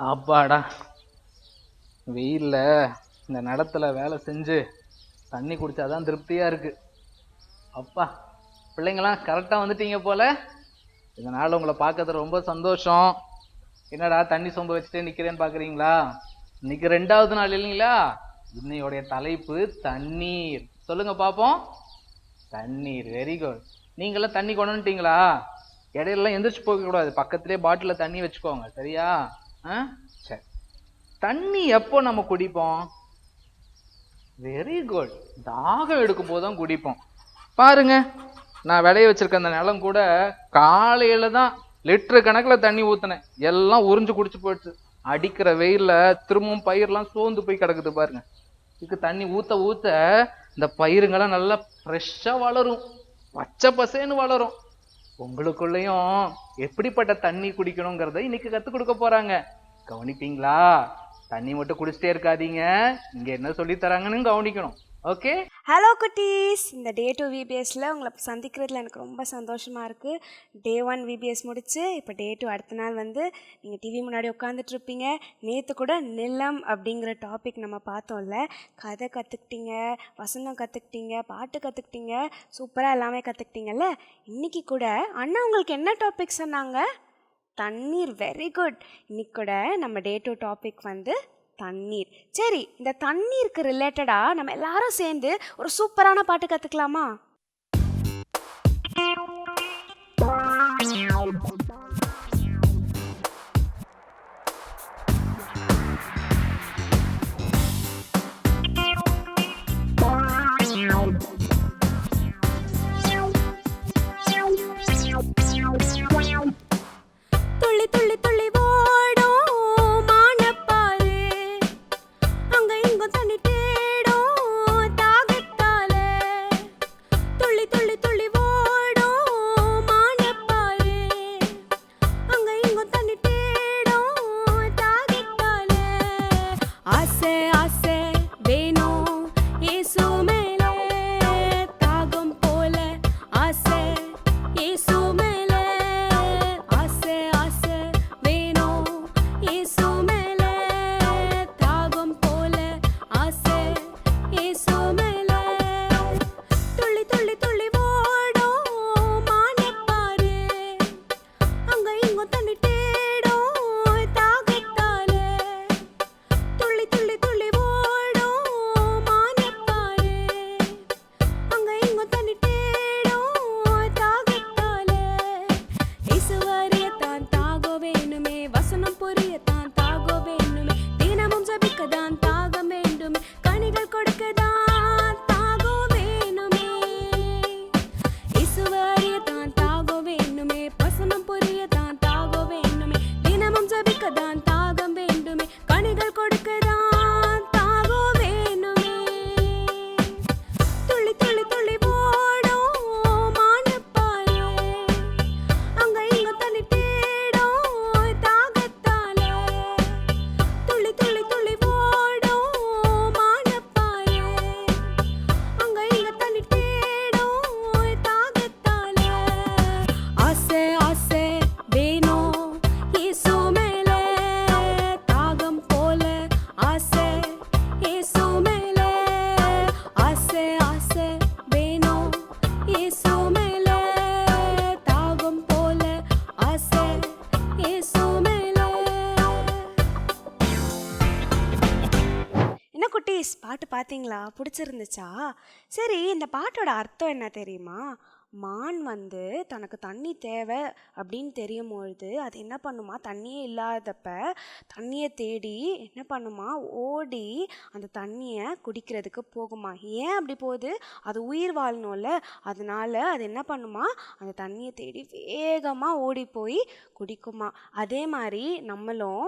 அப்பாடா, வெயில்ல இந்த நிலத்துல வேலை செஞ்சு தண்ணி குடிச்சாதான் திருப்தியா இருக்கு. அப்பா, பிள்ளைங்களாம் கரெக்டா வந்துட்டீங்க போல. இதனால உங்களை பார்க்கறது ரொம்ப சந்தோஷம். என்னடா தண்ணி சொம்ப வச்சுட்டு நிக்கிறேன்னு பாக்குறீங்களா? இன்னைக்கு 2வது நாள் இல்லைங்களா? இன்னையோடைய தலைப்பு தண்ணீர். சொல்லுங்க பாப்போம். தண்ணீர். Very good. நீங்களாம் தண்ணி கொண்டு வந்துட்டீங்களா? இடையில எந்திரிச்சு போக கூடாது, பக்கத்திலே பாட்டில தண்ணி வச்சுக்கோங்க, சரியா? சரி. தண்ணி எப்போ நம்ம குடிப்போம்? Very good. தாகம் எடுக்கும் போதுதான் குடிப்போம். பாருங்க, நான் விளைய வச்சிருக்க அந்த நிலம் கூட காலையில தான் லிட்டரு கணக்குல தண்ணி ஊத்தினேன். எல்லாம் உறிஞ்சு குடிச்சு போயிடுச்சு. அடிக்கிற வெயில்ல திரும்பவும் பயிரெல்லாம் சோர்ந்து போய் கிடக்குது பாருங்க. இதுக்கு தண்ணி ஊத்த ஊத்த இந்த பயிருங்கெல்லாம் நல்லா ஃப்ரெஷ்ஷா வளரும், பச்சை பசேன்னு வளரும். உங்களுக்குள்ளயும் எப்படிப்பட்ட தண்ணி குடிக்கணுங்கிறத இன்னைக்கு கத்துக் கொடுக்க போறாங்க. கவனிப்பீங்களா? தண்ணி மட்டும் குடிச்சிட்டே இருக்காதீங்க, இங்க என்ன சொல்லி தராங்கன்னு கவனிக்கணும். ஓகே. ஹலோ குட்டீஸ், இந்த டே 2 விபிஎஸ்ல உங்களை சந்திக்கிறதுல எனக்கு ரொம்ப சந்தோஷமாக இருக்குது. டே 1 விபிஎஸ் முடிச்சு இப்போ டே 2 அடுத்த நாள் வந்து நீங்கள் டிவி முன்னாடி உட்காந்துட்ருப்பீங்க. நேற்று கூட நிலம் அப்படிங்கிற டாபிக் நம்ம பார்த்தோம்ல. கதை கற்றுக்கிட்டீங்க, வசனம் கற்றுக்கிட்டீங்க, பாட்டு கற்றுக்கிட்டீங்க, சூப்பராக எல்லாமே கற்றுக்கிட்டீங்கல்ல. இன்றைக்கி கூட அண்ணா உங்களுக்கு என்ன டாபிக் சொன்னாங்க? தண்ணீர். Very good. இன்றைக்கி கூட நம்ம டே 2 டாபிக் வந்து தண்ணீர். சரி, இந்த தண்ணீருக்கு ரிலேட்டடாக நம்ம எல்லாரும் சேர்ந்து ஒரு சூப்பரான பாட்டு கற்றுக்கலாமா? துள்ளி துள்ளி துள்ளி ஓடும் மானப்பாரு, அங்க இங்கும் தண்ணி தேடும் தாகத்தாலே. துள்ளி துள்ளி துள்ளி ஓடும் மானப்பாரு, அங்க இங்கும் தண்ணி தேடும் தாகத்தாலே. ஆசை ஆசை வேணும் இயேசு மேலே, தாகம் போல ஆசை இயேசு மேலே. ஆசை ஆசை வேணும் இயேசு மேலே, தாகம் போல ஆசை இயேசு மேலே. துள்ளி துள்ளி துள்ளி ஓடும் மானப்பாரு, அங்க இங்கும் தண்ணி தேடும் தாகத்தாலே. துள்ளி துள்ளி துள்ளி ஓடும் மானப்பாரு, அங்க இங்கும் தண்ணி தேடும் தாகத்தாலே. இசுவரியத்தான் தாகம் வேணுமே, வசனம் புரியத்தான் தாகம் வேணுமே, தினமும் ஜபிக்கதான் தாகம் வேண்டுமே, கனிகள் கொடுக்கதான் தாகம் வேணுமே. இசுவரியத்தான் தாகம் வேணுமே, வசனம் புரியத்தான் தாகம் வேணுமே, தினமும் ஜபிக்கதான் தாகம் வேண்டுமே, கனிகள் கொடுக்கதான் தாகம் வேணுமே. துள்ளி துள்ளி துள்ளி ஓடும் மானப்பாரு, அங்க இங்க தண்ணி தேடும் தாகத்தாலே. துள்ளி துள்ளி துள்ளி ஓடும் மானப்பாரு, அங்க இங்க தண்ணி தேடும் தாகத்தாலே. ஆசை ஆசை வேணும் இயேசு மேலே, தாகம் போல ஆசை இயேசு மேலே. ஆசை ஆசை வேணும் இயேசு மேலே, தாகம் போல ஆசை இயேசு மேலே. என்ன குட்டீஸ், பாட்டு பார்த்தீங்களா? பிடிச்சிருந்துச்சா? சரி, இந்த பாட்டோட அர்த்தம் என்ன தெரியுமா? மான் வந்து தனக்கு தண்ணி தேவை அப்படின்னு தெரியும் பொழுது அது என்ன பண்ணுமா, தண்ணியே இல்லாதப்ப தண்ணியை தேடி என்ன பண்ணுமா, ஓடி அந்த தண்ணியை குடிக்கிறதுக்கு போகுமா. ஏன் அப்படி போகுது? அது உயிர் வாழணும்ல, அதனால அது என்ன பண்ணுமா, அந்த தண்ணியை தேடி வேகமாக ஓடி போய் குடிக்குமா. அதே மாதிரி நம்மளும்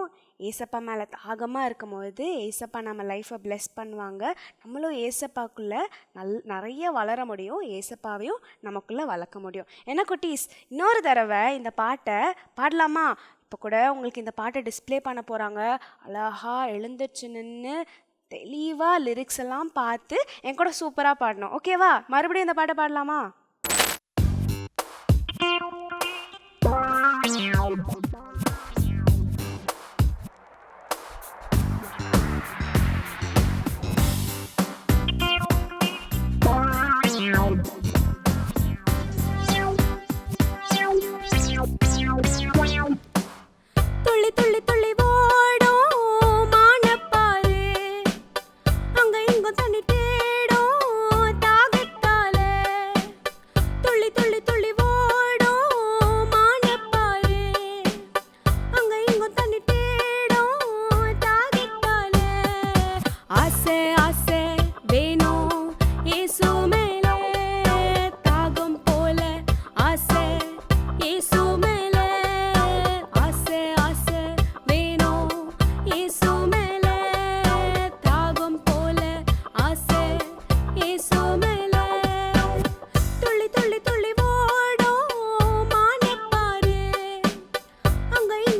ஏசப்பா மேலே தாகமாக இருக்கும்பொழுது ஏசப்பா நம்ம லைஃப்பை பிளெஸ் பண்ணுவாங்க. நம்மளும் ஏசப்பாக்குள்ளே நிறைய வளர முடியும், ஏசப்பாவையும் நமக்குள்ளே வளர்க்க முடியும். என்ன குட்டீஸ், இன்னொரு தடவை இந்த பாட்டை பாடலாமா? இப்போ கூட உங்களுக்கு இந்த பாட்டை டிஸ்ப்ளே பண்ண போகிறாங்க. அழகா எழுந்திரிச்சு நின்று தெளிவாக லிரிக்ஸ் எல்லாம் பார்த்து என் கூட சூப்பராக பாடணும். ஓகேவா? மறுபடியும் இந்த பாட்டை பாடலாமா?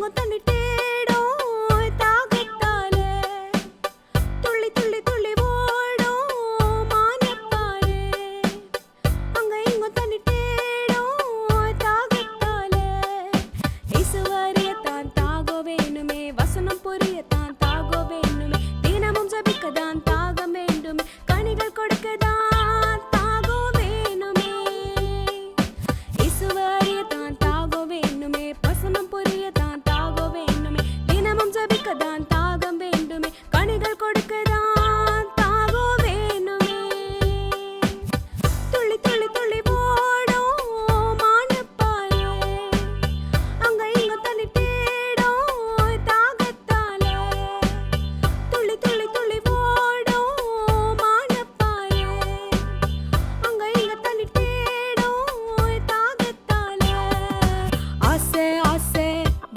இங்கும் தண்ணி தேடும் தாகத்தால, துள்ளி துள்ளி துள்ளி ஓடும் மானப்பாரு. அங்க இங்கும் தண்ணி தேடும் தாகத்தால, இசுவரியத்தான் தாகோ வேணுமே, வசனம் புரியத்தான் தாகோ வேணுமே, தினமும் ஜபிக்கதான் தாகம் வேண்டுமே, கனிகள் கொடுக்கதான் தாகோ வேணுமே. இசுவரியத்தான் தாகோ வேணுமே, வசனம் புரியத்தான் தாகோ வேணுமே, தினமும் ஜபிக்கதான் தாகம் வேண்டுமே, கனிகள் கொடுக்கதான் தாகோ வேணுமே. துள்ளி துள்ளி துள்ளி ஓடும் மானப்பாரு, அங்க இங்கும் தண்ணி தேடும் தாகத்தால, துள்ளி துள்ளி துள்ளி ஓடும் மானப்பாரு, அங்க இங்க தண்ணி தேடும் தாகத்தால. ஆசை ஆசை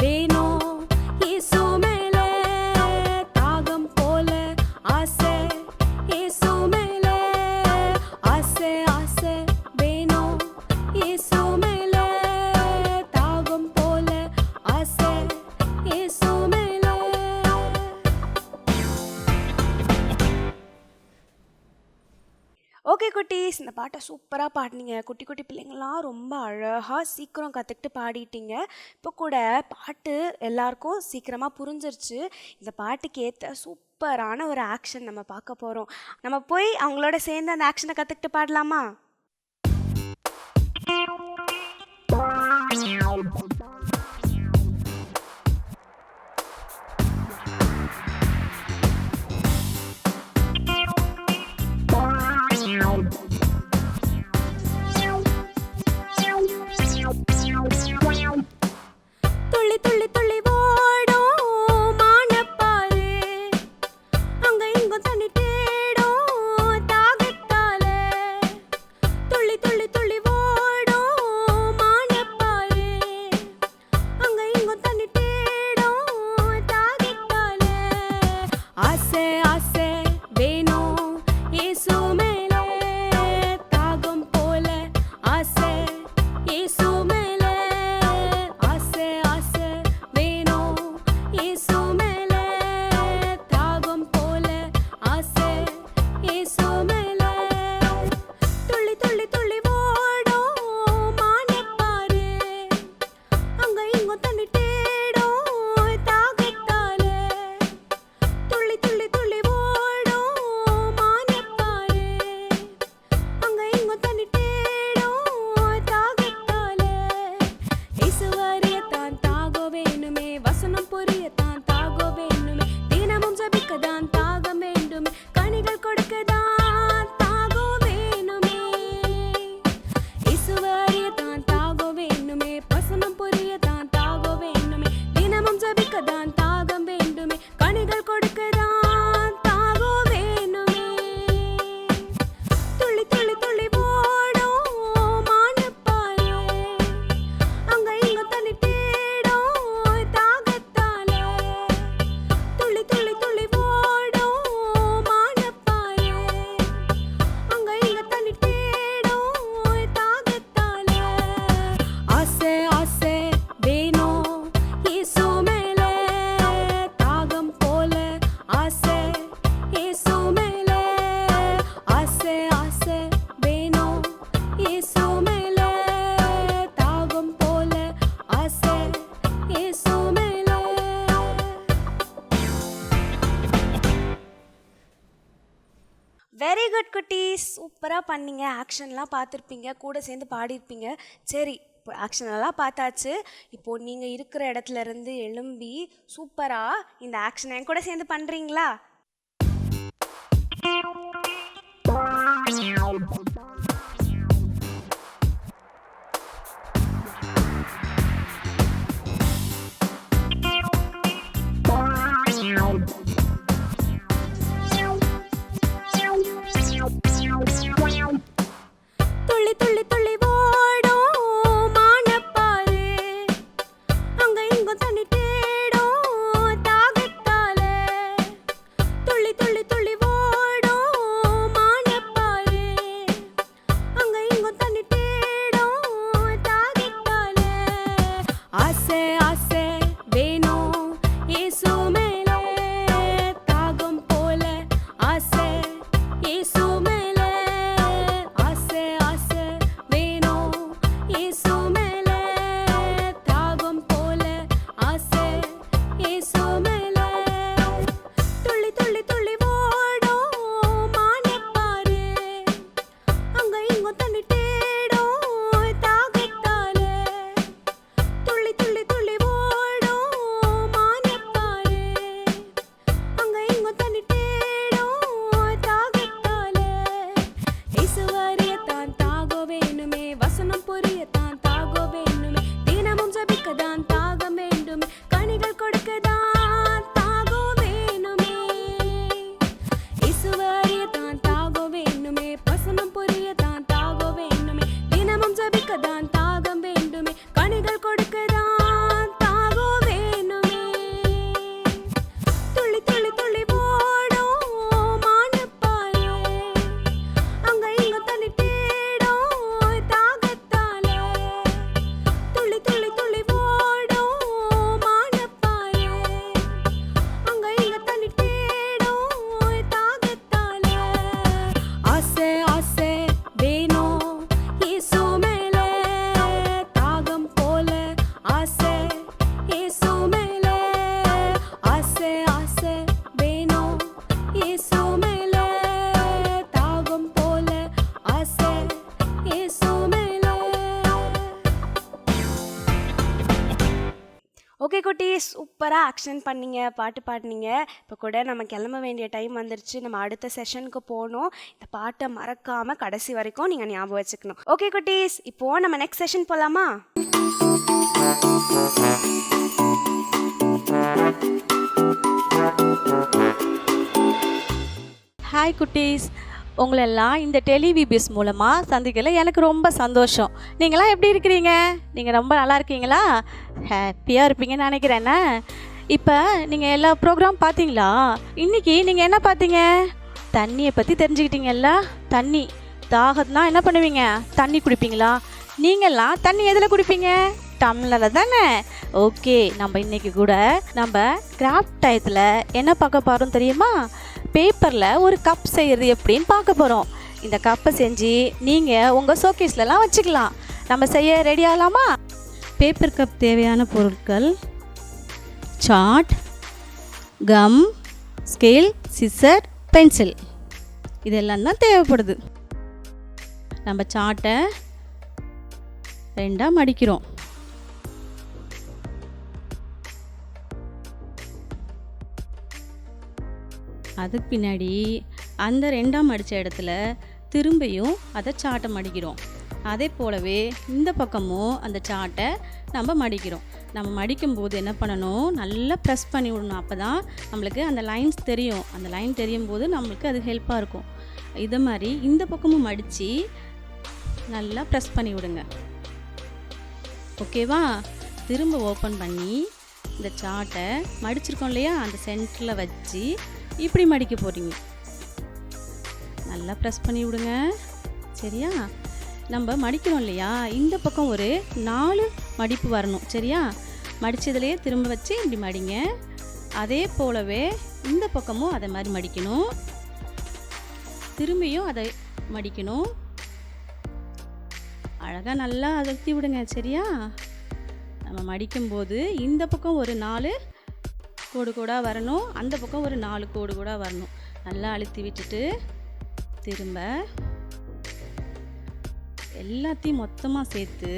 வேணும் இயேசு மேல, தாகம் போல ஆசை இயேசு மேல, ஆசை ஆசை வேணும் இயேசு மேல, தாகம் போல ஆசை இயேசு மேல. ஓகே குட்டீஸ், இந்த பாட்டை சூப்பராக பாடினீங்க. குட்டி குட்டி பிள்ளைங்கள்லாம் ரொம்ப அழகாக சீக்கிரம் கற்றுக்கிட்டு பாடிட்டீங்க. இப்போ கூட பாட்டு எல்லாருக்கும் சீக்கிரமாக புரிஞ்சிருச்சு. இந்த பாட்டுக்கு ஏற்ற சூப்பரான ஒரு ஆக்ஷன் நம்ம பார்க்க போகிறோம். நம்ம போய் அவங்களோட சேர்ந்து அந்த ஆக்ஷனை கற்றுக்கிட்டு பாடலாமா? துள்ளி துள்ளி துள்ளி ஓடும் மானப்பாரு, அங்க இங்கும் தண்ணி தேடும் தாகத்தால, துள்ளி துள்ளி துள்ளி ஓடும் மானப்பாரு, அங்க இங்கும் தண்ணி தேடும் தாகத்தால. ஆசை ஆசை வேணும் இயேசு மேல, தாகம் போல ஆசை இயேசு மேல, ஆசை ஆசை வேணும் இயேசு மேல, தாகம் போல ஆசை இயேசு மேல. துள்ளி துள்ளி துள்ளி ஓடும் மானப்பாரு, அங்க இங்கும் தண்ணி தேடும் தாகத்தால, துள்ளி துள்ளி துள்ளி ஓடும் மானப்பாரு, அங்க இங்கும் தண்ணி தேடும் தாகத்தால, இசுவரியத்தான் தாகோ வேணுமே, வசனம் புரியத்தான் தாகோ வேணுமே, தினமும் ஜபிக்கதான் தாகம் வேண்டுமே, கனிகள் கொடுக்கதான் தாகோ வேணுமே. இசுவரியத்தான் தாகோ வேணுமே, வசனம் புரியத்தான் தாகோ வேணுமே, தினமும் ஜபிக்கதான் தாகம் வேண்டுமே, கனிகள் கொடுக்கதான் தாகோ வேணுமே. துள்ளி துள்ளி துள்ளி ஓடும் மானப்பாரு, அங்க இங்கும் தண்ணி தேடும் தாகத்தால, துள்ளி துள்ளி துள்ளி ஓடும் மானப்பாரு, அங்க இங்க தண்ணி தேடும் தாகத்தால. ஆசை ஆசை வேணும் இயேசு மேல, தாகம் போல ஆசை இயேசு மேல, ஆசை ஆசை வேணும் இயேசு மேல, தாகம் போல ஆசை இயேசு மேல. வெரி குட் குட்டீஸ், சூப்பராக பண்ணீங்க. ஆக்ஷன்லாம் பார்த்துருப்பீங்க, கூட சேர்ந்து பாடியிருப்பீங்க. சரி, இப்போ ஆக்ஷன் எல்லாம் பார்த்தாச்சு. இப்போது நீங்கள் இருக்கிற இடத்துல இருந்து எழும்பி சூப்பராக இந்த ஆக்ஷனை என் கூட சேர்ந்து பண்ணுறீங்களா? துள்ளி துள்ளி துள்ளி ஓடும் மானப்பாரு, அங்க இங்கும் தண்ணி தேடும் தாகத்தால, துள்ளி துள்ளி துள்ளி ஓடும் மானப்பாரு, கொடுக்கதான் தாகம் வேணுமே, இயேசுவை அறியத்தான் தாகம் வேணுமே, வசனம் புரியத்தான் தாகம் வேணுமே, தினமும் ஜெபிக்கத்தான் தாகம் வேண்டுமே, கனிகள் கொடுக்கதான் தாகம் வேணுமே. துள்ளி துள்ளி துள்ளி ஓடும் மானப்பாலே, அங்க இங்க தண்ணி தேடும் தாகத்தாலே. துள்ளி துள்ளி துள்ளி ஓடும் மானப்பாலே, அங்க இங்க தண்ணி தேடும் தாகத்தாலே. ஆசை ஆசை வேணும் இயேசு மேலே, தாகம் போல ஆசை இயேசு மேலே. ஆசை ஆசை வேணும் இயேசு மேலே, தாகம் போல ஆசை இயேசு மேலே. ஓகே குட்டி, சூப்பராக ஆக்ஷன் பண்ணீங்க, பாட்டு பாடினீங்க. இப்போ கூட நம்ம கிளம்ப வேண்டிய டைம் வந்துருச்சு, நம்ம அடுத்த செஷனுக்கு போகணும். இந்த பாட்டை மறக்காமல் கடைசி வரைக்கும் நீங்கள் ஞாபகம் வச்சுக்கணும். ஓகே குட்டீஸ், இப்போது நம்ம நெக்ஸ்ட் செஷன் போகலாமா? ஹாய் குட்டீஸ், உங்களெல்லாம் இந்த டெலிவிபிஎஸ் மூலமாக சந்திக்கல எனக்கு ரொம்ப சந்தோஷம். நீங்களாம் எப்படி இருக்கிறீங்க? நீங்கள் ரொம்ப நல்லா இருக்கீங்களா? ஹாப்பியாக இருப்பீங்கன்னு நினைக்கிறேண்ணே. இப்போ நீங்கள் எல்லா ப்ரோக்ராம் பார்த்தீங்களா? இன்றைக்கி நீங்கள் என்ன பார்த்தீங்க? தண்ணியை பற்றி தெரிஞ்சுக்கிட்டீங்கல்ல. தண்ணி தாகம்னா என்ன பண்ணுவீங்க? தண்ணி குடிப்பீங்களா? நீங்கள்லாம் தண்ணி எதில் குடிப்பீங்க? டம்ளரில் தானே. ஓகே, நம்ம இன்றைக்கி கூட நம்ம கிராஃப்ட் டயத்தில் என்ன பார்க்க போகிறோம் தெரியுமா? பேப்பரில் ஒரு கப் செய்கிறது எப்படின்னு பார்க்க போகிறோம். இந்த கப்பை செஞ்சு நீங்கள் உங்கள் ஷோகேஸ்லலாம் வச்சுக்கலாம். நம்ம செய்ய ரெடி ஆகலாமா? பேப்பர் கப் தேவையான பொருட்கள்: chart, gum, scale, scissor, pencil. இதெல்லாம் தான் தேவைப்படுது. நம்ம சார்ட்டை ரெண்டாக மடிக்கிறோம். அதுக்கு பின்னாடி அந்த ரெண்டாம் மடித்த இடத்துல திரும்பியும் அதை சாட்டை மடிக்கிறோம். அதே போலவே இந்த பக்கமும் அந்த சாட்டை நம்ம மடிக்கிறோம். நம்ம மடிக்கும்போது என்ன பண்ணணும்? நல்லா ப்ரெஸ் பண்ணி விடணும். அப்போ தான் நம்மளுக்கு அந்த லைன்ஸ் தெரியும். அந்த லைன் தெரியும் போது நம்மளுக்கு அது ஹெல்ப்பாக இருக்கும். இதை மாதிரி இந்த பக்கமும் மடித்து நல்லா ப்ரெஸ் பண்ணி விடுங்க. ஓகேவா? திரும்ப ஓப்பன் பண்ணி இந்த சாட்டை மடிச்சிருக்கோம் இல்லையா, அந்த சென்டரில் வச்சு இப்படி மடிக்க போகிறீங்க. நல்லா ப்ரெஸ் பண்ணி விடுங்க. சரியா? நம்ம மடிக்கிறோம் இல்லையா, இந்த பக்கம் ஒரு 4 மடிப்பு வரணும். சரியா? மடித்ததுலேயே திரும்ப வச்சு இப்படி மடிங்க. அதே போலவே இந்த பக்கமும் அதை மாதிரி மடிக்கணும். திரும்பியும் அதை மடிக்கணும். அழகாக நல்லா அழுத்தி விடுங்க. சரியா? நம்ம மடிக்கும்போது இந்த பக்கம் ஒரு 4 கோடு கோடாக வரணும், அந்த பக்கம் ஒரு 4 கோடு கோடாக வரணும். நல்லா அழுத்தி விட்டுட்டு திரும்ப எல்லாத்தையும் மொத்தமாக சேர்த்து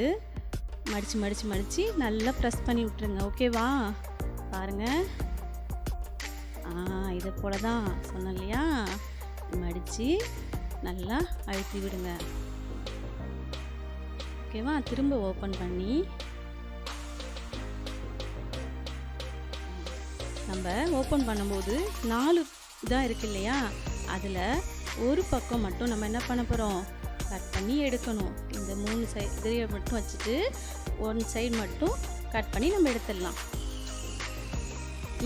மடித்து மடித்து மடித்து நல்லா ப்ரெஸ் பண்ணி விட்டுருங்க. ஓகேவா? பாருங்கள், இதை போல தான் சொன்னேன் இல்லையா, மடித்து நல்லா அழுத்தி விடுங்க. ஓகேவா? திரும்ப ஓப்பன் பண்ணி நம்ம ஓப்பன் பண்ணும்போது 4 இதாக இருக்கு இல்லையா, அதில் ஒரு பக்கம் மட்டும் நம்ம என்ன பண்ண போகிறோம்? கட் பண்ணி எடுக்கணும். இந்த 3 சைடு மட்டும் வச்சுட்டு 1 சைடு மட்டும் கட் பண்ணி நம்ம எடுத்துடலாம்.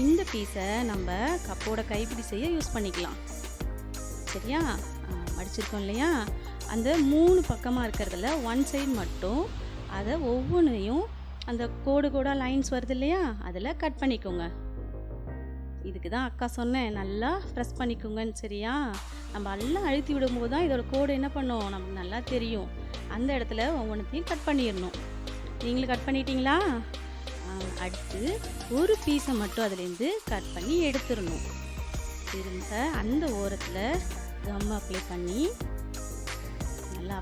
இந்த பீஸை நம்ம கப்போட கைப்பிடி செய்ய யூஸ் பண்ணிக்கலாம். சரியா? மடிச்சிருக்கோம் இல்லையா, அந்த 3 பக்கமாக இருக்கிறதுல 1 சைடு மட்டும் அதை ஒவ்வொன்றையும் அந்த கோடு கோடாக லைன்ஸ் வருது இல்லையா, அதில் கட் பண்ணிக்கோங்க. இதுக்கு தான் அக்கா சொன்னேன், நல்லா ப்ரெஸ் பண்ணிக்கோங்கன்னு. சரியா? நம்ம எல்லாம் அழுத்தி விடும்போது தான் இதோட கோடு என்ன பண்ணும் நமக்கு நல்லா தெரியும். அந்த இடத்துல ஒவ்வொன்றையும் கட் பண்ணிடணும். நீங்களும் கட் பண்ணிட்டீங்களா? அடுத்து ஒரு பீஸை மட்டும் அதுலேருந்து கட் பண்ணி எடுத்துடணும். திரும்ப அந்த ஓரத்தில் கம் அப்ளை பண்ணி நல்லா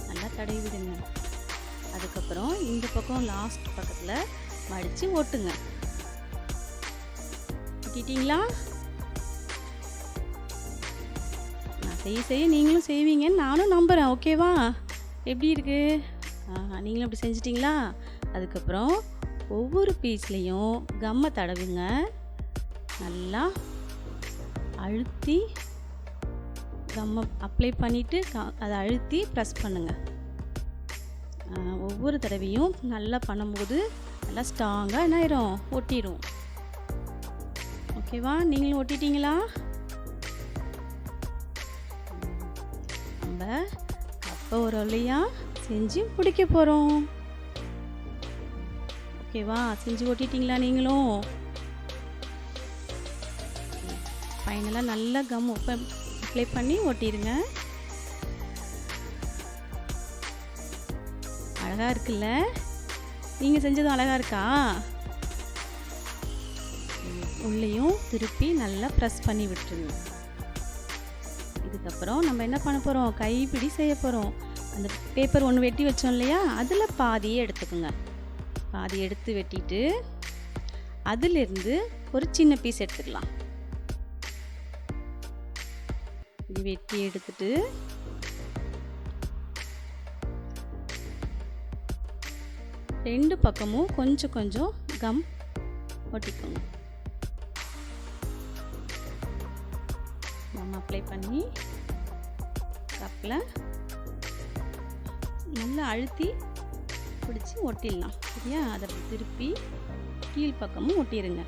நல்லா தடவி விடுங்க. அதுக்கப்புறம் இந்த பக்கம் லாஸ்ட் பக்கத்தில் மடித்து ஒட்டுங்க. ஒட்டிட்டீங்களா? நான் செய்ய நீங்களும் செய்வீங்கன்னு நானும் நம்புகிறேன். ஓகேவா? எப்படி இருக்குது? நீங்களும் அப்படி செஞ்சிட்டிங்களா? அதுக்கப்புறம் ஒவ்வொரு பீஸ்லேயும் கம்மை தடவுங்க. நல்லா அழுத்தி கம்மை அப்ளை பண்ணிவிட்டு அதை அழுத்தி ப்ரெஸ் பண்ணுங்கள். ஒவ்வொரு தடவையும் நல்லா பண்ணும்போது நல்லா ஸ்ட்ராங்காக என்ன ஆயிரும், ஒட்டிடும். ஓகேவா? நீங்களும் ஒட்டிட்டீங்களா? நம்ம கப்பை ஒரு வழியாக செஞ்சு பிடிக்க போகிறோம். ஓகேவா? செஞ்சு ஒட்டிட்டீங்களா நீங்களும்? ஃபைனலாக நல்லா கம் அப்ளை பண்ணி ஒட்டிடுங்க. அழகாக இருக்குல்ல? நீங்கள் செஞ்சதும் அழகாக இருக்கா? உள்ளேயும் திருப்பி நல்லா ப்ரெஸ் பண்ணி விட்டுருங்க. இதுக்கப்புறம் நம்ம என்ன பண்ண போகிறோம், கைப்பிடி செய்ய போகிறோம். அந்த பேப்பர் ஒன்று வெட்டி வச்சோம் இல்லையா, அதில் பாதியே எடுத்துக்கோங்க. பாதி எடுத்து வெட்டிட்டு அதிலிருந்து ஒரு சின்ன பீஸ் எடுத்துக்கலாம். இது வெட்டி எடுத்துட்டு ரெண்டு பக்கமும் கொஞ்சம் கொஞ்சம் கம் ஒட்டிக்கோங்க. கம் அப்ளை பண்ணி கப்பில் நல்லா அழுத்தி பிடிச்சி ஒட்டிடலாம். சரியா? அதை திருப்பி கீழ் பக்கமும் ஒட்டிடுங்க.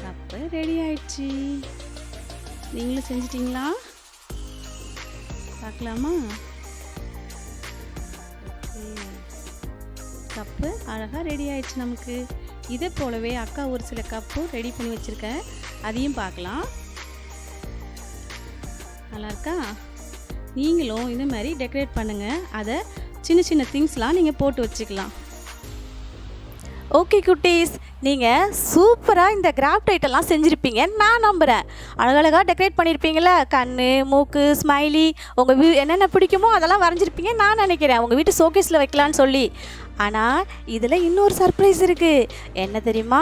கப்பு ரெடி ஆயிடுச்சு. நீங்களும் செஞ்சிட்டிங்களா? பார்க்கலாமா? கப்பு அழகாக ரெடி ஆயிடுச்சு நமக்கு. இதை போலவே அக்கா ஒரு சில கப்பு ரெடி பண்ணி வச்சுருக்கேன், அதையும் பார்க்கலாம். நல்லா இருக்கா? நீங்களும் இந்த மாதிரி டெக்கரேட் பண்ணுங்கள். அதை சின்ன சின்ன திங்ஸ்லாம் நீங்கள் போட்டு வச்சுக்கலாம். ஓகே குட்டீஸ், நீங்கள் சூப்பராக இந்த கிராஃப்ட் ஐட்டம்லாம் செஞ்சுருப்பீங்கன்னு நான் நம்புகிறேன். அழகழகாக டெக்கரேட் பண்ணியிருப்பீங்களே, கண், மூக்கு, ஸ்மைலி, உங்கள் என்னென்ன பிடிக்குமோ அதெல்லாம் வரைஞ்சிருப்பீங்கன்னு நான் நினைக்கிறேன், உங்கள் வீட்டு ஷோகேஸில் வைக்கலான்னு சொல்லி. ஆனால் இதில் இன்னொரு சர்ப்ரைஸ் இருக்குது. என்ன தெரியுமா?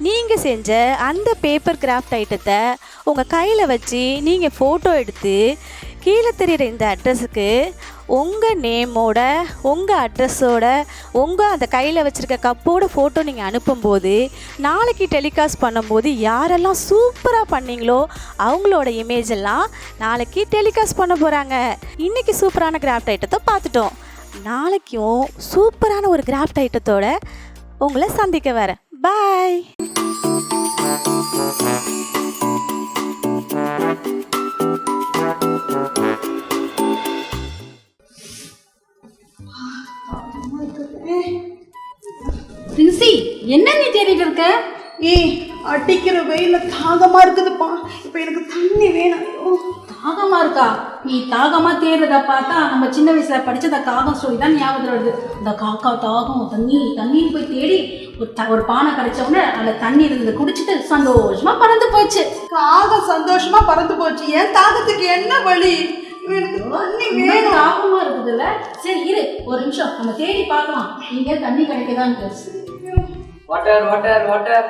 நீங்கள் செஞ்ச அந்த பேப்பர் கிராஃப்ட் ஐட்டத்தை உங்கள் கையில் வச்சு நீங்கள் ஃபோட்டோ எடுத்து கீழே தெரிகிற இந்த அட்ரஸுக்கு உங்கள் நேமோட, உங்கள் அட்ரஸோட, உங்கள் அந்த கையில் வச்சுருக்க கப்போட ஃபோட்டோ நீங்கள் அனுப்பும்போது நாளைக்கு டெலிகாஸ்ட் பண்ணும்போது யாரெல்லாம் சூப்பராக பண்ணீங்களோ அவங்களோட இமேஜ் எல்லாம் நாளைக்கு டெலிகாஸ்ட் பண்ண போகிறாங்க. இன்றைக்கி சூப்பரான கிராஃப்ட் ஐட்டத்தை பார்த்துட்டோம். நாளைக்கும் சூப்பரான ஒரு கிராஃப்ட் ஐட்டத்தோட உங்களை சந்திக்க வரேன். பாய். ரின்சி, என்ன நீ தேடிட்டு இருக்க? அடிக்கிற வெயில தாகமா இருக்குதுப்பா. இப்ப எனக்கு தண்ணி வேணும். தாகமா இருக்கா? நீ தாகமா தேடுறத பார்த்தா நம்ம சின்ன வயசுல படிச்ச அந்த காகம் ஸ்டோரி தான் ஞாபகம் வருது. இந்த காக்கா தாகம் தண்ணீர் போய் தேடி ஒரு பானை கிடைச்ச உடனே அதில் தண்ணி இருந்தது, குடிச்சிட்டு சந்தோஷமா பறந்து போச்சு. காகம் சந்தோஷமா பறந்து போச்சு. என் தாகத்துக்கு என்ன வழி? எனக்கு தண்ணி வேணும். தாகமா இருக்குதுல்ல? சரி இரு, ஒரு நிமிஷம் நம்ம தேடி பார்க்கலாம் இங்க தண்ணி கிடைக்குதான்னு. Water water water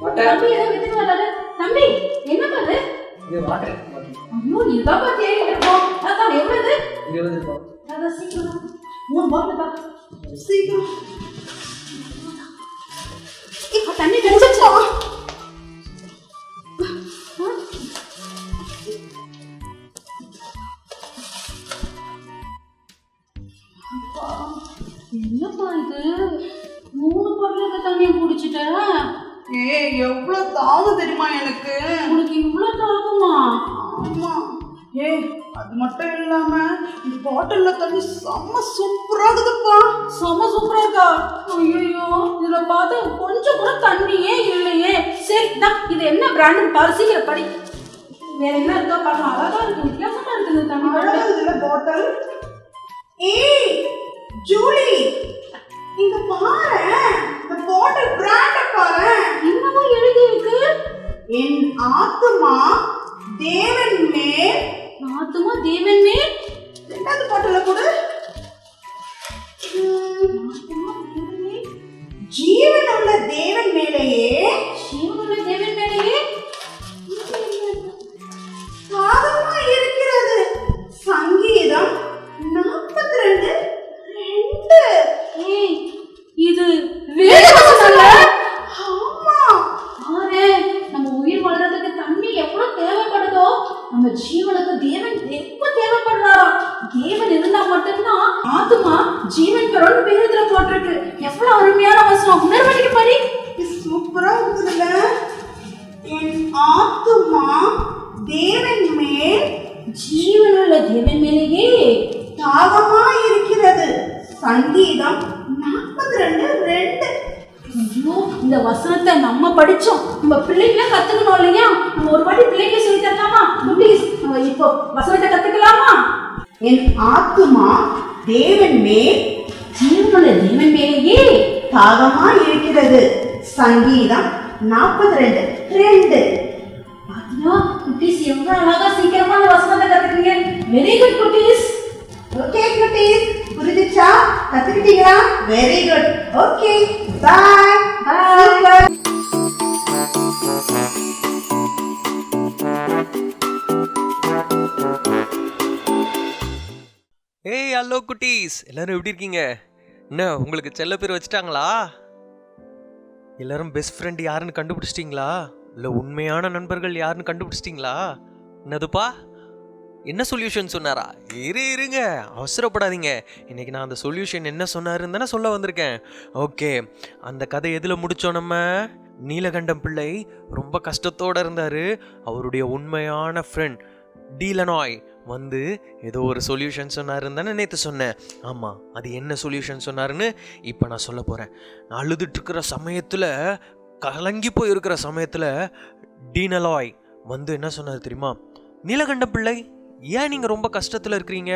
water. தம்பி ஏதோ வித்துட்டு வந்தாரு. தம்பி என்ன பண்ணு? இது வாட்டர். ஐயோ, இதுதான் தேடிட்டு இருக்கோம். அதான் எவ்வளவு? 20 ரூபாய். அதான் சீக்கிரம் 3 பாட்டில் தான். சீக்கிரம். தண்ணி கிடைச்சிச்சா? என்னப்பா இது? 3 பாட்டில் தண்ணியை குடிச்சிட்டேன். எவ்வளவு தாகம் தெரியுமா எனக்கு? உனக்கு இவ்வளவு தாகுமா? ஆமா. அது மட்டும் இல்லாம இந்த பாட்டில்ல தண்ணி செம்ம சூப்பரா இருக்குதுப்பா. செம்ம சூப்பரா இருக்கா? ஐயோ, இதுல பார்த்து கொஞ்சம் கூட தண்ணியே இல்லையே. சரி தான், இது என்ன பிராண்டுன்னு பாரு, சீக்கிரம் படி. வேற என்ன இருக்கா பார்க்கலாம். அழகா இருக்கு, வித்தியாசமா இருக்கு இந்த தண்ணி. அழகா இதுல பாட்டில். ஜூலி, இங்க பாரு, இந்த பாட்டில் பிராண்ட பாரு. என்னவோ எழுதி இருக்கு. என் ஆத்துமா தேவன் மேல். ஆத்துமா தேவன் மேல். ரெண்டாவது பாட்டில கூட ஜீவனுள்ள தேவன் மேலேயே. ஜீவனுள்ள தேவன் மேலேயே தாகமா இருக்கிறது. சங்கீதம் 42:2. ஜீவிக்கிறோம்னு பேருந்துல போட்டிருக்கு. எவ்வளவு அருமையான வசனம். உணர்வடிக்க படி. சூப்பரா இருக்குதுல்ல. என் ஆத்துமா தேவன் மேல், ஜீவனுள்ள தேவன் மேலேயே தாகமா இருக்கிறது. சங்கீதம் 42:2. ஐயோ, இந்த வசனத்தை நம்ம படிச்சோம், நம்ம பிள்ளைங்கள கத்துக்கணும் இல்லையா? நம்ம ஒரு வாட்டி பிள்ளைங்க சொல்லி தரலாமா? ப்ளீஸ், நம்ம இப்போ வசனத்தை கத்துக்கலாமா? என் ஆத்துமா தேவன் மேல், ஜீவனுள்ள தேவன் மேலேயே தாகமா இருக்கிறது. சங்கீதம் 42:2. பாத்தியா குட்டீஸ், எவ்வளவு அழகா சீக்கிரமா அந்த வசனத்தை கத்துக்கிறீங்க. வெரி குட் குட்டீஸ். ஓகே குட்டீஸ், புரிஞ்சுச்சா? கத்துக்கிட்டீங்களா? Very good. Okay, bye bye. ஏய் ஹலோ குட்டீஸ், எல்லாரும் எப்படி இருக்கீங்க? என்ன உங்களுக்கு செல்ல பேர் வச்சுட்டாங்களா? எல்லாரும் பெஸ்ட் ஃப்ரெண்ட் யாருன்னு கண்டுபிடிச்சிட்டிங்களா? இல்லை உண்மையான நண்பர்கள் யாருன்னு கண்டுபிடிச்சிட்டிங்களா? என்னதுப்பா, என்ன சொல்யூஷன் சொன்னாரா? இருங்க, அவசரப்படாதீங்க. இன்னைக்கு நான் அந்த சொல்யூஷன் என்ன சொன்னாருன்னு தானே சொல்ல வந்திருக்கேன். ஓகே, அந்த கதை எதில் முடித்தோம் நம்ம? நீலகண்டம் பிள்ளை ரொம்ப கஷ்டத்தோடு இருந்தார். அவருடைய உண்மையான ஃப்ரெண்ட் டீலனாய் வந்து ஏதோ ஒரு சொல்யூஷன் சொன்னாருன்னு தானே நேற்று சொன்னேன். ஆமாம், அது என்ன சொல்யூஷன் சொன்னாருன்னு இப்போ நான் சொல்ல போகிறேன். நான் அழுதுட்டுருக்கிற சமயத்தில், கலங்கி போயிருக்கிற சமயத்தில் டீனலாய் வந்து என்ன சொன்னார் தெரியுமா? நீலகண்டம் பிள்ளை, ஏன் நீங்கள் ரொம்ப கஷ்டத்தில் இருக்கிறீங்க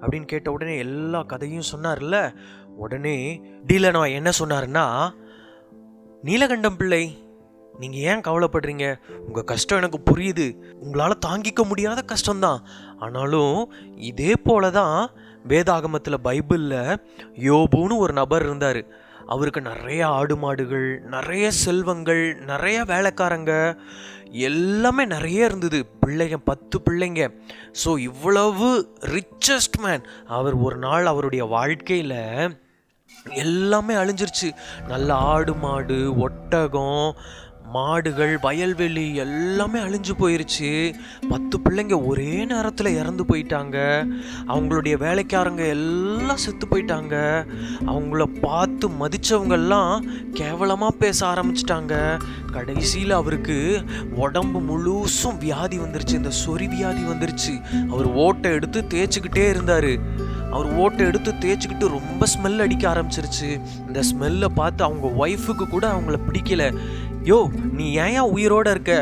அப்படின்னு கேட்ட உடனே எல்லா கதையும் சொன்னார்ல. உடனே டீலனாய் என்ன சொன்னாருன்னா, நீலகண்டம் பிள்ளை, நீங்கள் ஏன் கவலைப்படுறீங்க? உங்கள் கஷ்டம் எனக்கு புரியுது. உங்களால் தாங்கிக்க முடியாத கஷ்டம்தான். ஆனாலும் இதே போல தான் வேதாகமத்தில், பைபிளில் யோபுன்னு ஒரு நபர் இருந்தார். அவருக்கு நிறைய ஆடு மாடுகள், நிறைய செல்வங்கள், நிறைய வேலைக்காரங்க, எல்லாமே நிறைய இருந்தது. பிள்ளைங்க 10 பிள்ளைங்க. ஸோ இவ்வளவு ரிச்சஸ்ட் மேன். அவர் ஒரு நாள் அவருடைய வாழ்க்கையில் எல்லாமே அழிஞ்சிருச்சு. நல்ல ஆடு மாடு, ஒட்டகம், மாடுகள், வயல்வெளி எல்லாமே அழிஞ்சு போயிருச்சு. 10 பிள்ளைங்க ஒரே நேரத்தில் இறந்து போயிட்டாங்க. அவங்களுடைய வேலைக்காரங்க எல்லாம் செத்து போயிட்டாங்க. அவங்கள பார்த்து மதித்தவங்கெல்லாம் கேவலமாக பேச ஆரம்பிச்சிட்டாங்க. கடைசியில் அவருக்கு உடம்பு முழுசும் வியாதி வந்துருச்சு. இந்த சொறி வியாதி வந்துருச்சு. அவர் ஓட்டை எடுத்து தேய்ச்சிக்கிட்டே இருந்தார். அவர் ஓட்டை எடுத்து தேய்ச்சிக்கிட்டு ரொம்ப ஸ்மெல் அடிக்க ஆரம்பிச்சிருச்சு. இந்த ஸ்மெல்லை பார்த்து அவங்க ஒய்ஃபுக்கு கூட அவங்கள பிடிக்கல. யோ, நீ ஏன் உயிரோட இருக்க?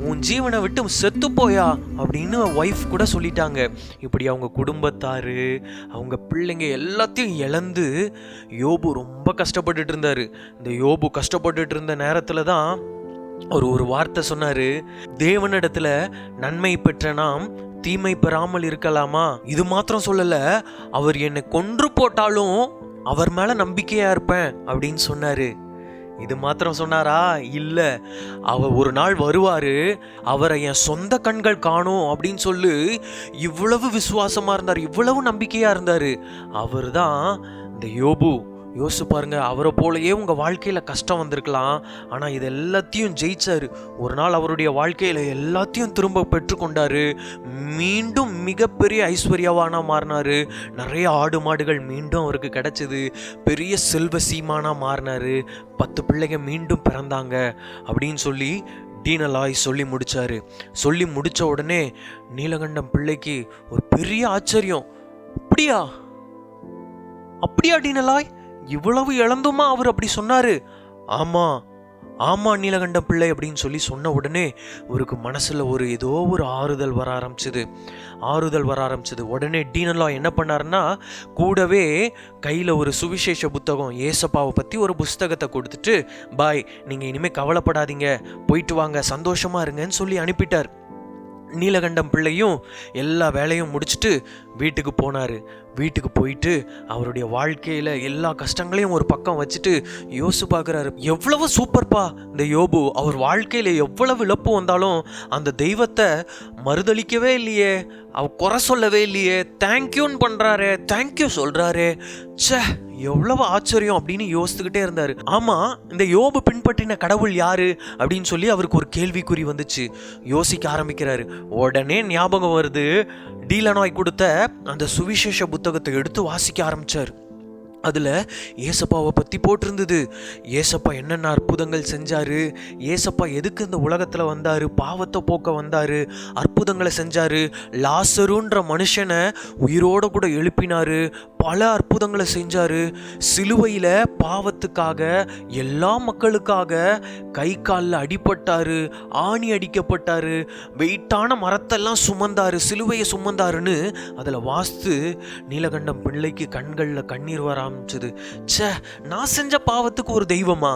உன் ஜீவனை விட்டு செத்து போயா அப்படின்னு ஒய்ஃப் கூட சொல்லிட்டாங்க. இப்படி அவங்க குடும்பத்தார், அவங்க பிள்ளைங்க எல்லாத்தையும் இழந்து யோபு ரொம்ப கஷ்டப்பட்டுட்டு இருந்தார். இந்த யோபு கஷ்டப்பட்டுட்டு இருந்த நேரத்தில் தான் ஒரு வார்த்தை சொன்னார். தேவனிடத்துல நன்மை பெற்ற நாம் தீமை பெறாமல் இருக்கலாமா? இது மாத்திரம் சொல்லல, அவர் என்னை கொன்று போட்டாலும் அவர் மேல நம்பிக்கையா இருப்பேன் அப்படின்னு சொன்னாரு. இது மாத்திரம் சொன்னாரா? இல்ல, அவர் ஒரு நாள் வருவாரு, அவரை என் சொந்த கண்கள் காணும் அப்படின்னு சொல்லி இவ்வளவு விசுவாசமா இருந்தார், இவ்வளவு நம்பிக்கையா இருந்தாரு. அவர் தான் இந்த யோபு. யோசிச்சு பாருங்க, அவரை போலயே உங்க வாழ்க்கையில கஷ்டம் வந்திருக்கலாம், ஆனா இது எல்லாத்தையும் ஜெயிச்சாரு. ஒரு நாள் அவருடைய வாழ்க்கையில எல்லாத்தையும் திரும்ப பெற்றுக்கொண்டாரு. மீண்டும் மிகப்பெரிய ஐஸ்வர்யவானா மாறினாரு. நிறைய ஆடு மாடுகள் மீண்டும் அவருக்கு கிடைச்சது. பெரிய செல்வ சீமானா மாறினாரு. 10 பிள்ளைங்க மீண்டும் பிறந்தாங்க அப்படின்னு சொல்லி டீனலாய் சொல்லி முடிச்சாரு. சொல்லி முடிச்ச உடனே நீலகண்டம் பிள்ளைக்கு ஒரு பெரிய ஆச்சரியம். அப்படியா டீனலாய், இவ்வளவு இழந்துமா அவர் அப்படி சொன்னாரு? ஆமா நீலகண்டம் பிள்ளை அப்படின்னு சொல்லி சொன்ன உடனே அவருக்கு மனசுல ஏதோ ஒரு ஆறுதல் வர ஆரம்பிச்சது. உடனே டீனலாய் என்ன பண்ணாருன்னா, கூடவே கையில ஒரு சுவிசேஷ புத்தகம், ஏசப்பாவை பத்தி ஒரு புஸ்தகத்தை கொடுத்துட்டு, பாய், நீங்க இனிமே கவலைப்படாதீங்க, போயிட்டு வாங்க, சந்தோஷமா இருங்கன்னு சொல்லி அனுப்பிட்டார். நீலகண்டம் பிள்ளையும் எல்லா வேலையும் முடிச்சுட்டு வீட்டுக்கு போனார். வீட்டுக்கு போயிட்டு அவருடைய வாழ்க்கையில் எல்லா கஷ்டங்களையும் ஒரு பக்கம் வச்சுட்டு யோசிச்சு பார்க்குறாரு. எவ்வளவு சூப்பர்ப்பா இந்த யோபு. அவர் வாழ்க்கையில் எவ்வளவு இழப்பு வந்தாலும் அந்த தெய்வத்தை மறுதளிக்கவே இல்லையே, அவர் குறை சொல்லவே இல்லையே, தேங்க்யூன்னு பண்ணுறாரு, தேங்க்யூ சொல்கிறாரு. ச்சே, எவ்வளவு ஆச்சரியம் அப்படின்னு யோசித்துக்கிட்டே இருந்தார். ஆமாம், இந்த யோபு பின்பற்றின கடவுள் யாரு அப்படின்னு சொல்லி அவருக்கு ஒரு கேள்விக்குறி வந்துச்சு. யோசிக்க ஆரம்பிக்கிறாரு. உடனே ஞாபகம் வருது, டீலனாய் கொடுத்த அந்த சுவிசேஷ புத்தகத்தை எடுத்து வாசிக்க ஆரம்பிச்சார். அதில் ஏசப்பாவை பற்றி போட்டிருந்தது. ஏசப்பா என்னென்ன அற்புதங்கள் செஞ்சார், ஏசப்பா எதுக்கு இந்த உலகத்தில் வந்தார், பாவத்தை போக்க வந்தார், அற்புதங்களை செஞ்சார், லாசருன்ற மனுஷனை உயிரோடு கூட எழுப்பினார், பல அற்புதங்களை செஞ்சார். சிலுவையில் பாவத்துக்காக எல்லா மக்களுக்காக கை காலில் அடிபட்டார், ஆணி அடிக்கப்பட்டார், வெயிட்டான மரத்தெல்லாம் சுமந்தார், சிலுவையை சுமந்தாருன்னு அதில் வாஸ்து நீலகண்டம் பிள்ளைக்கு கண்களில் கண்ணீர் வர ஆரம்பிச்சது. ச்சே, நான் செஞ்ச பாவத்துக்கு ஒரு தெய்வமா,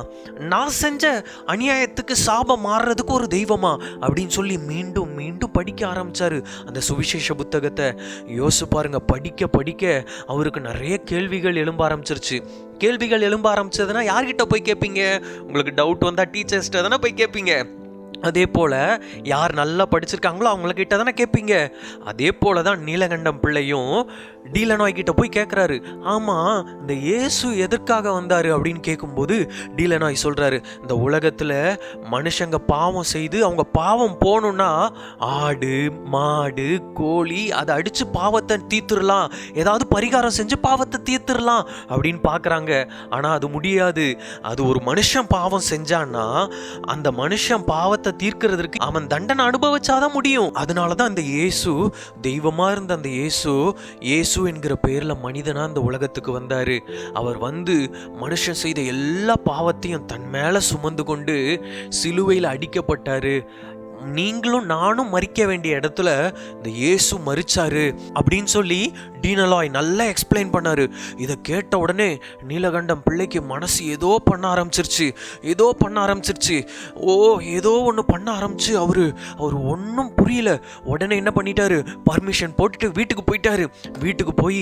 நான் செஞ்ச அநியாயத்துக்கு சாபம் மாறுறதுக்கு ஒரு தெய்வமா அப்படின்னு சொல்லி மீண்டும் மீண்டும் படிக்க ஆரம்பிச்சாரு அந்த சுவிசேஷ புத்தகத்தை. யோசிச்சு பாருங்க, படிக்க படிக்க அவருக்கு நிறைய கேள்விகள் எழும்ப ஆரம்பிச்சிருச்சு. கேள்விகள் எழும்ப ஆரம்பிச்சதுன்னா யார்கிட்ட போய் கேட்பீங்க? உங்களுக்கு டவுட் வந்தால் டீச்சர்ஸ்கிட்ட தானே போய் கேட்பீங்க. அதே போல் யார் நல்லா படிச்சிருக்காங்களோ அவங்கக்கிட்ட தானே கேட்பீங்க. அதே போல தான் நீலகண்டம் பிள்ளையும் டீலனாய் கிட்ட போய் கேட்குறாரு, ஆமாம் இந்த இயேசு எதற்காக வந்தார் அப்படின்னு கேட்கும்போது டீலனாய் சொல்கிறாரு, இந்த உலகத்தில் மனுஷங்க பாவம் செய்து அவங்க பாவம் போகணுன்னா ஆடு மாடு கோழி அதை அடித்து பாவத்தை தீர்த்துடலாம், ஏதாவது பரிகாரம் செஞ்சு பாவத்தை தீர்த்துடலாம் அப்படின்னு பார்க்குறாங்க. ஆனால் அது முடியாது. அது ஒரு மனுஷன் பாவம் செஞ்சான்னா அந்த மனுஷன் பாவத்தை தீர்க்கிறதுக்கு அவன் தண்டனை அனுபவிச்சாதான் முடியும். அதனால தான் இந்த இயேசு தெய்வமாக இருந்த அந்த இயேசு என்கிற பெயர்ல மனிதனா இந்த உலகத்துக்கு வந்தாரு. அவர் வந்து மனுஷன் செய்த எல்லா பாவத்தையும் தன் மேல சுமந்து கொண்டு சிலுவையில் அடிக்கப்பட்டாரு. நீங்களும் நானும் மறிக்க வேண்டிய இடத்துல இந்த இயேசு மறிச்சாரு அப்படின்னு சொல்லி டீனலாய் நல்லா எக்ஸ்பிளைன் பண்ணாரு. இதை கேட்ட உடனே நீலகண்டம் பிள்ளைக்கு மனசு ஏதோ பண்ண ஆரம்பிச்சிருச்சு. ஏதோ ஒன்று பண்ண ஆரம்பிச்சு அவர் ஒன்றும் புரியல. உடனே என்ன பண்ணிட்டாரு, பர்மிஷன் போட்டுட்டு வீட்டுக்கு போயிட்டாரு. வீட்டுக்கு போய்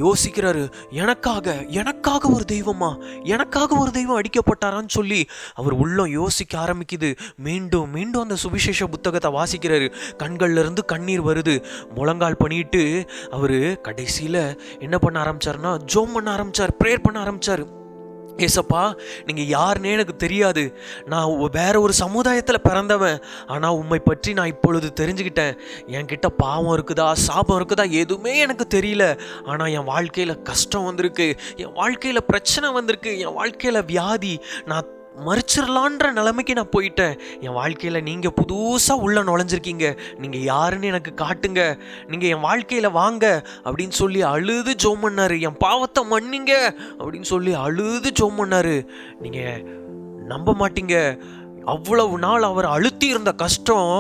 யோசிக்கிறாரு, எனக்காக ஒரு தெய்வம் அடிக்கப்பட்டாரான்னு சொல்லி அவர் உள்ளம் யோசிக்க ஆரம்பிக்குது. மீண்டும் மீண்டும் அந்த சுவிசேஷ புத்தகத்தை வாசிக்கிறாரு. கண்கள்ல இருந்து கண்ணீர் வருது. முழங்கால் பண்ணிட்டு அவரு கடைசியில என்ன பண்ண ஆரம்பிச்சாருன்னா ஜோம் பண்ண ஆரம்பிச்சார், ப்ரேயர் பண்ண ஆரம்பிச்சாரு. ஏசப்பா, நீங்கள் யாருன்னே எனக்கு தெரியாது, நான் வேற ஒரு சமுதாயத்தில் பிறந்தவன், ஆனால் உம்மை பற்றி நான் இப்பொழுது தெரிஞ்சுக்கிட்டேன். என்கிட்ட பாவம் இருக்குதா சாபம் இருக்குதா எதுவுமே எனக்கு தெரியல. ஆனால் என் வாழ்க்கையில் கஷ்டம் வந்திருக்கு, என் வாழ்க்கையில் பிரச்சனை வந்திருக்கு, என் வாழ்க்கையில் வியாதி, நான் மறிச்சிடலான்ற நிலைமைக்கு நான் போயிட்டேன். என் வாழ்க்கையில் நீங்கள் புதுசாக உள்ள நுழைஞ்சிருக்கீங்க, நீங்கள் யாருன்னு எனக்கு காட்டுங்க, நீங்கள் என் வாழ்க்கையில் வாங்க அப்படின்னு சொல்லி அழுது ஜோம் பண்ணார். என் பாவத்தை மன்னிங்க அப்படின்னு சொல்லி அழுது ஜோம் பண்ணார். நீங்கள் நம்ப மாட்டீங்க, அவ்வளவு நாள் அவர் அழுத்தி இருந்த கஷ்டம்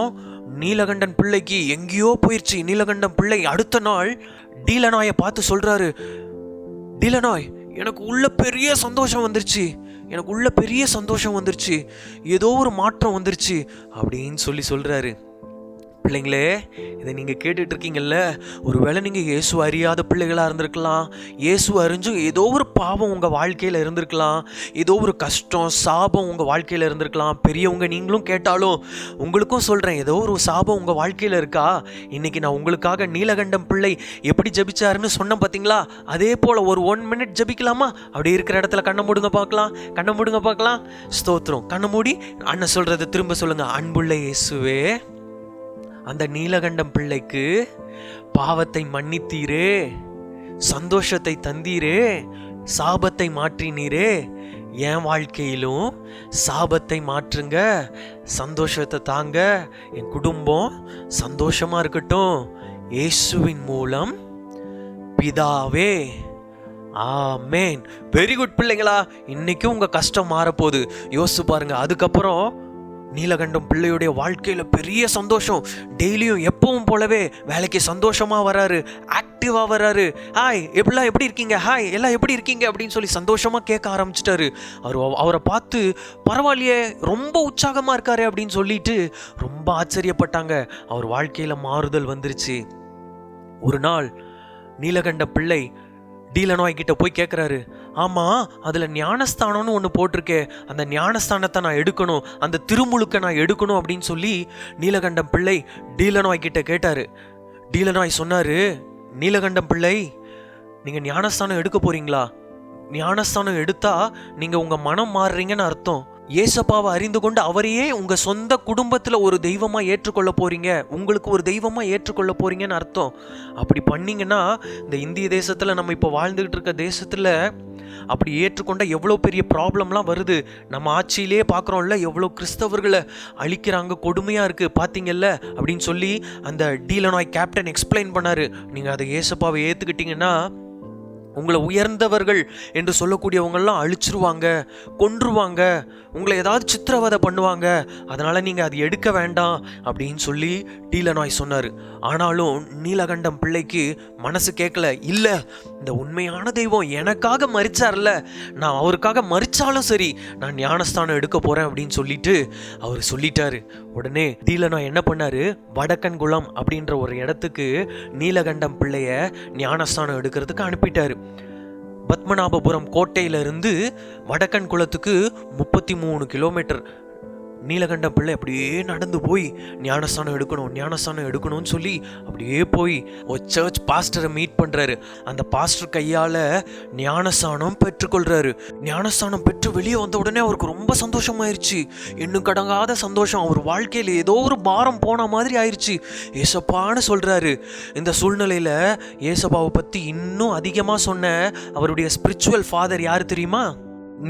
நீலகண்டன் பிள்ளைக்கு எங்கேயோ போயிடுச்சு. நீலகண்டம் பிள்ளை அடுத்த நாள் டீலனாயை பார்த்து சொல்கிறாரு, டீலனாய், எனக்கு உள்ள பெரிய சந்தோஷம் வந்துருச்சு, ஏதோ ஒரு மாற்றம் வந்துருச்சு அப்படின்னு சொல்கிறாரு. பிள்ளைங்களே, இதை நீங்கள் கேட்டுட்டு இருக்கீங்கல்ல, ஒருவேளை நீங்கள் இயேசு அறியாத பிள்ளைகளாக இருந்திருக்கலாம், இயேசு அறிஞ்சும் ஏதோ ஒரு பாவம் உங்கள் வாழ்க்கையில் இருந்திருக்கலாம், ஏதோ ஒரு கஷ்டம் சாபம் உங்கள் வாழ்க்கையில் இருந்திருக்கலாம். பெரியவங்க நீங்களும் கேட்டாலும் உங்களுக்கும் சொல்கிறேன், ஏதோ ஒரு சாபம் உங்கள் வாழ்க்கையில் இருக்கா? இன்றைக்கி நான் உங்களுக்காக நீலகண்டம் பிள்ளை எப்படி ஜபிச்சாருன்னு சொன்னேன் பார்த்தீங்களா? அதே போல் ஒரு 1 minute ஜபிக்கலாமா? அப்படி இருக்கிற இடத்துல கண்ணை மூடுங்க பார்க்கலாம். ஸ்தோத்திரம். கண்ணை மூடி அண்ணன் சொல்கிறத திரும்ப சொல்லுங்கள். அன்புள்ள இயேசுவே, அந்த நீலகண்டம் பிள்ளைக்கு பாவத்தை மன்னித்தீரே, சந்தோஷத்தை தந்தீரே, சாபத்தை மாற்றினீரே, என் வாழ்க்கையிலும் சாபத்தை மாற்றுங்க, சந்தோஷத்தை தாங்க, என் குடும்பம் சந்தோஷமா இருக்கட்டும், இயேசுவின் மூலம் பிதாவே, ஆமேன். வெரி குட் பிள்ளைங்களா, இன்னைக்கும் உங்க கஷ்டம் மாறப்போகுது. யோசிச்சு பாருங்க. அதுக்கப்புறம் நீலகண்டம் பிள்ளையுடைய வாழ்க்கையில் பெரிய சந்தோஷம். டெய்லியும் எப்பவும் போலவே வேலைக்கு சந்தோஷமாக வராரு, ஆக்டிவாக வராரு. ஹாய், எப்படி இருக்கீங்க, ஹாய் எல்லாம் எப்படி இருக்கீங்க அப்படின்னு சொல்லி சந்தோஷமாக கேட்க ஆரம்பிச்சிட்டாரு. அவரை பார்த்து பரவாயில்லையே, ரொம்ப உற்சாகமாக இருக்காரு அப்படின்னு சொல்லிட்டு ரொம்ப ஆச்சரியப்பட்டாங்க. அவர் வாழ்க்கையில் மாறுதல் வந்துருச்சு. ஒரு நாள் நீலகண்ட பிள்ளை டீலனாய் கிட்ட போய் கேட்குறாரு, ஆமாம் அதில் ஞானஸ்தானம்னு ஒன்று போட்டிருக்கே, அந்த ஞானஸ்தானத்தை நான் எடுக்கணும், அந்த திருமுழுக்கை நான் எடுக்கணும் அப்படின்னு சொல்லி நீலகண்டம் பிள்ளை டீலனாய் கிட்ட கேட்டார். டீலனாய் சொன்னார், நீலகண்டம் பிள்ளை, நீங்கள் ஞானஸ்தானம் எடுக்க போகிறீங்களா? ஞானஸ்தானம் எடுத்தால் நீங்கள் உங்கள் மனம் மாறுறீங்கன்னு அர்த்தம். ஏசப்பாவை அறிந்து கொண்டு அவரையே உங்க சொந்த குடும்பத்துல ஒரு தெய்வமா ஏற்றுக்கொள்ள போறீங்க, உங்களுக்கு ஒரு தெய்வமா ஏற்றுக்கொள்ள போறீங்கன்னு அர்த்தம். அப்படி பண்ணீங்கன்னா இந்த இந்திய தேசத்துல நம்ம இப்போ வாழ்ந்துகிட்டு இருக்க தேசத்துல அப்படி ஏற்றுக்கொண்ட எவ்வளோ பெரிய ப்ராப்ளம்லாம் வருது. நம்ம ஆட்சியிலே பார்க்குறோம்ல, எவ்வளோ கிறிஸ்தவர்களை அழிக்கிறாங்க, கொடுமையாக இருக்குது பார்த்தீங்கல்ல அப்படின்னு சொல்லி அந்த டீலனாய் கேப்டன் எக்ஸ்பிளைன் பண்ணார். நீங்கள் அதை ஏசப்பாவை ஏற்றுக்கிட்டீங்கன்னா உங்களை உயர்ந்தவர்கள் என்று சொல்லக்கூடியவங்கெல்லாம் அழிச்சிருவாங்க, கொன்றுவாங்க, உங்களை ஏதாவது சித்திரவதை பண்ணுவாங்க, அதனால் நீங்கள் அது எடுக்க வேண்டாம் அப்படின்னு சொல்லி டீலனாய் சொன்னார். ஆனாலும் நீலகண்டம் பிள்ளைக்கு மனசு கேட்கல. இல்லை, இந்த உண்மையான தெய்வம் எனக்காக மரிச்சார்ல, நான் அவருக்காக மரிச்சாலும் சரி நான் ஞானஸ்தானம் எடுக்க போகிறேன் அப்படின்னு சொல்லிட்டு அவர் சொல்லிட்டாரு. உடனே டீலனாய் என்ன பண்ணாரு, வடக்கன்குளம் அப்படின்ற ஒரு இடத்துக்கு நீலகண்டம் பிள்ளைய ஞானஸ்தானம் எடுக்கிறதுக்கு அனுப்பிட்டாரு. பத்மநாபபுரம் கோட்டையிலிருந்து வடக்கன் குளத்துக்கு 33 கிலோமீட்டர். நீலகண்டம் பிள்ளை அப்படியே நடந்து போய் ஞானஸ்தானம் எடுக்கணும்னு சொல்லி அப்படியே போய் ஒரு சர்ச் பாஸ்டரை மீட் பண்ணுறாரு. அந்த பாஸ்டர் கையால் ஞானஸ்தானம் பெற்றுக்கொள்கிறாரு. ஞானஸ்தானம் பெற்று வெளியே வந்த உடனே அவருக்கு ரொம்ப சந்தோஷமாயிருச்சு. இன்னும் கடங்காத சந்தோஷம். அவர் வாழ்க்கையில் ஏதோ ஒரு பாரம் போன மாதிரி ஆயிடுச்சு. ஏசப்பான்னு சொல்கிறாரு. இந்த சூழ்நிலையில் ஏசப்பாவை பற்றி இன்னும் அதிகமாக சொன்ன அவருடைய ஸ்பிரிச்சுவல் ஃபாதர் யார் தெரியுமா?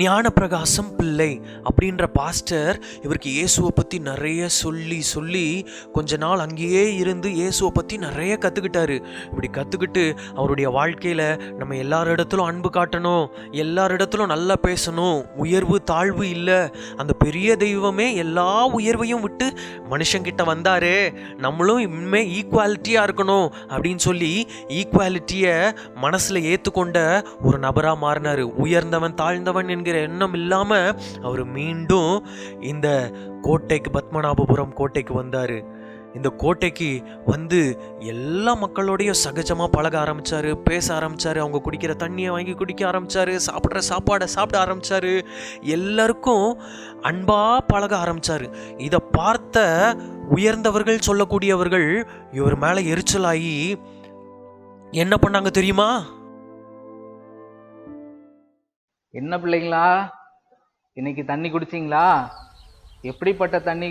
ஞானப்பிரகாசம் பிள்ளை அப்படின்ற பாஸ்டர் இவருக்கு இயேசுவை பற்றி நிறைய சொல்லி கொஞ்ச நாள் அங்கேயே இருந்து இயேசுவை பற்றி நிறைய கற்றுக்கிட்டாரு. இப்படி கற்றுக்கிட்டு அவருடைய வாழ்க்கையில் நம்ம எல்லாரிடத்திலும் அன்பு காட்டணும், எல்லாரிடத்திலும் நல்லா பேசணும், உயர்வு தாழ்வு இல்லை, அந்த பெரிய தெய்வமே எல்லா உயர்வையும் விட்டு மனுஷங்கிட்ட வந்தாரு, நம்மளும் இனிமே ஈக்குவாலிட்டியாக இருக்கணும் அப்படின்னு சொல்லி ஈக்குவாலிட்டியை மனசில் ஏற்றுக்கொண்ட ஒரு நபராக மாறினார். உயர்ந்தவன் தாழ்ந்தவன் என்கிற எண்ணம் இல்லாம அவர் மீண்டும் இந்த கோட்டைக்கு, பத்மநாபபுரம் கோட்டைக்கு வந்தாரு. இந்த கோட்டைக்கு வந்து எல்லா மக்களோடையும் சகஜமா பழக ஆரம்பிச்சாரு, பேச ஆரம்பிச்சாரு, அவங்க குடிக்கிற தண்ணியை வாங்கி குடிக்க ஆரம்பிச்சாரு, சாப்பிட்ற சாப்பாடை சாப்பிட ஆரம்பிச்சாரு, எல்லாருக்கும் அன்பா பழக ஆரம்பிச்சாரு. இதை பார்த்த உயர்ந்தவர்கள் சொல்லக்கூடியவர்கள் இவர் மேல எரிச்சலாகி என்ன பண்ணாங்க தெரியுமா? என்ன பிள்ளைங்களா, இன்னைக்கு தண்ணி குடிச்சிங்களா? எப்படிப்பட்ட தண்ணி?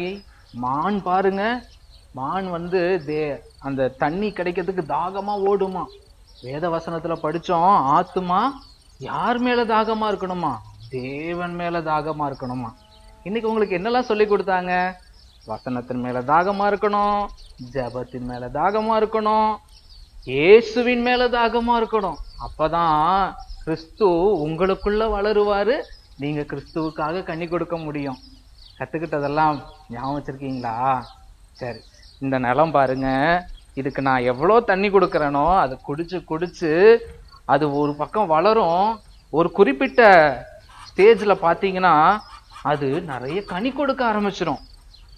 மான் பாருங்க, மான் வந்து அந்த தண்ணி கிடைக்கிறதுக்கு தாகமா ஓடுமா. வேத வசனத்துல படிச்சோம், ஆத்துமா யார் மேல தாகமா இருக்கணுமா? தேவன் மேல தாகமா இருக்கணுமா. இன்னைக்கு உங்களுக்கு என்னெல்லாம் சொல்லி கொடுத்தாங்க? வசனத்தின் மேல தாகமா இருக்கணும், ஜபத்தின் மேல தாகமா இருக்கணும், இயேசுவின் மேல தாகமா இருக்கணும். அப்பதான் கிறிஸ்து உங்களுக்குள்ள வளருவாரு, நீங்க கிறிஸ்துவுக்காக கனி கொடுக்க முடியும். கத்துக்கிட்டதெல்லாம் ஞாபகம் வச்சிருக்கீங்களா? சரி, இந்த நிலம் பாருங்க, இதுக்கு நான் எவ்வளோ தண்ணி கொடுக்குறேனோ அதை குடிச்சு அது ஒரு பக்கம் வளரும். ஒரு குறிப்பிட்ட ஸ்டேஜில் பார்த்தீங்கன்னா அது நிறைய கனி கொடுக்க ஆரம்பிச்சிடும்.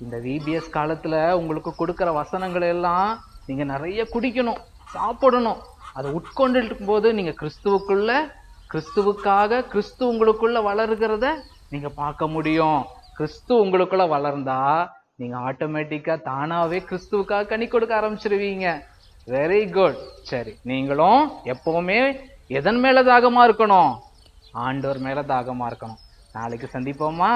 இந்த விபிஎஸ் காலத்துல உங்களுக்கு கொடுக்குற வசனங்கள் எல்லாம் நீங்க நிறைய குடிக்கணும், சாப்பிடணும். அதை உட்கொண்டு இருக்கும் போது நீங்க கிறிஸ்துவுக்காக கிறிஸ்து உங்களுக்குள்ள வளருகிறத நீங்க பார்க்க முடியும். கிறிஸ்து உங்களுக்குள்ள வளர்ந்தா நீங்க ஆட்டோமேட்டிக்கா தானாவே கிறிஸ்துவுக்காக கனி கொடுக்க ஆரம்பிச்சிருவீங்க. Very good. சரி, நீங்களும் எப்பவுமே எதன் மேல தாகமா இருக்கணும்? ஆண்டவர் மேல தாகமா இருக்கணும். நாளைக்கு சந்திப்போமா?